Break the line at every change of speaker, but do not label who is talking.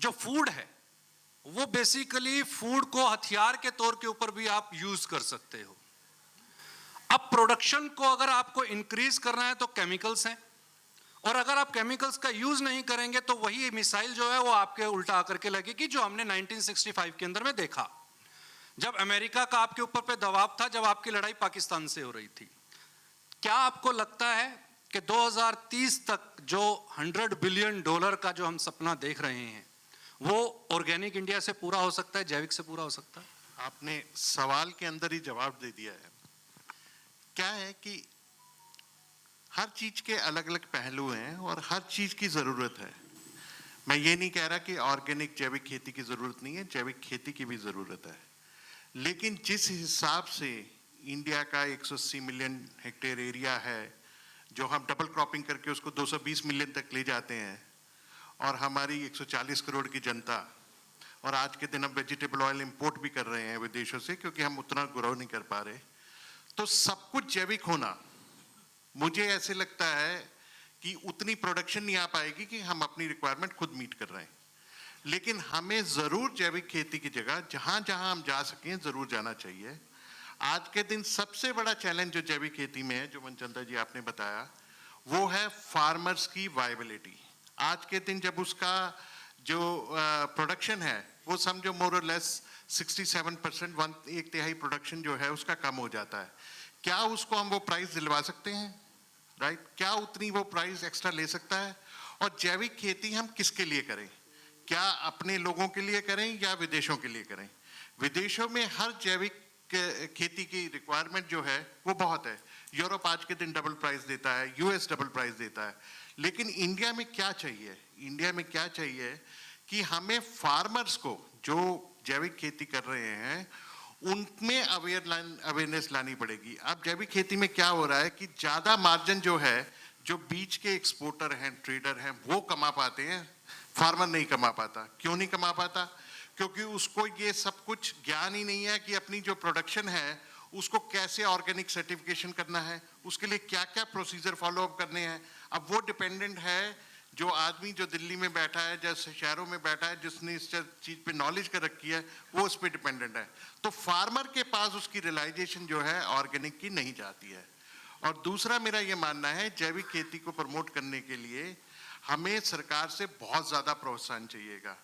जो फूड है वो बेसिकली फूड को हथियार के तौर के ऊपर भी आप यूज कर सकते हो। अब प्रोडक्शन को अगर आपको इंक्रीज करना है तो केमिकल्स हैं, और अगर आप केमिकल्स का यूज नहीं करेंगे तो वही मिसाइल जो है वो आपके उल्टा आकर के लगेगी, जो हमने 1965 के अंदर में देखा, जब अमेरिका का आपके ऊपर पे दबाव था, जब आपकी लड़ाई पाकिस्तान से हो रही थी। क्या आपको लगता है कि 2030 तक जो $100 बिलियन का जो हम सपना देख रहे हैं वो ऑर्गेनिक इंडिया से पूरा हो सकता है, जैविक से पूरा हो सकता है?
आपने सवाल के अंदर ही जवाब दे दिया है। क्या है कि हर चीज के अलग अलग पहलू हैं और हर चीज की जरूरत है। मैं ये नहीं कह रहा कि ऑर्गेनिक जैविक खेती की जरूरत नहीं है, जैविक खेती की भी जरूरत है। लेकिन जिस हिसाब से इंडिया का 180 मिलियन हेक्टेयर एरिया है, जो हम डबल क्रॉपिंग करके उसको 220 मिलियन तक ले जाते हैं, और हमारी 140 करोड़ की जनता, और आज के दिन हम वेजिटेबल ऑयल इंपोर्ट भी कर रहे हैं विदेशों से क्योंकि हम उतना ग्रो नहीं कर पा रहे, तो सब कुछ जैविक होना, मुझे ऐसे लगता है कि उतनी प्रोडक्शन नहीं आ पाएगी कि हम अपनी रिक्वायरमेंट खुद मीट कर रहे हैं। लेकिन हमें जरूर जैविक खेती की जगह जहां जहां हम जा सकें जरूर जाना चाहिए। आज के दिन सबसे बड़ा चैलेंज जो जैविक खेती में है, जो मनचंदा जी आपने बताया, वो है फार्मर्स की वायबिलिटी। आज के दिन जब उसका जो प्रोडक्शन है वो समझो मोर और लेस 67%, एक तिहाई प्रोडक्शन जो है उसका कम हो जाता है। क्या उसको हम वो प्राइस दिलवा सकते हैं? राइट, क्या उतनी वो प्राइस एक्स्ट्रा ले सकता है? और जैविक खेती हम किसके लिए करें? क्या अपने लोगों के लिए करें या विदेशों के लिए करें? विदेशों में हर जैविक खेती की रिक्वायरमेंट जो है वो बहुत है। यूरोप आज के दिन डबल प्राइस देता है, यूएस डबल प्राइस देता है। लेकिन इंडिया में क्या चाहिए? इंडिया में क्या चाहिए कि हमें फार्मर्स को जो जैविक खेती कर रहे हैं उनमें अवेयरनेस लानी पड़ेगी। अब जैविक खेती में क्या हो रहा है कि ज्यादा मार्जिन जो है, जो बीच के एक्सपोर्टर हैं, ट्रेडर हैं, वो कमा पाते हैं, फार्मर नहीं कमा पाता। क्यों नहीं कमा पाता? क्योंकि उसको ये सब कुछ ज्ञान ही नहीं है कि अपनी जो प्रोडक्शन है उसको कैसे ऑर्गेनिक सर्टिफिकेशन करना है, उसके लिए क्या क्या प्रोसीजर फॉलो अप करने हैं। अब वो डिपेंडेंट है जो आदमी जो दिल्ली में बैठा है, जैसे शहरों में बैठा है, जिसने इस चीज पे नॉलेज कर रखी है, वो उस पर डिपेंडेंट है। तो फार्मर के पास उसकी रियलाइजेशन जो है ऑर्गेनिक की नहीं जाती है। और दूसरा मेरा ये मानना है, जैविक खेती को प्रमोट करने के लिए हमें सरकार से बहुत ज्यादा प्रोत्साहन चाहिएगा।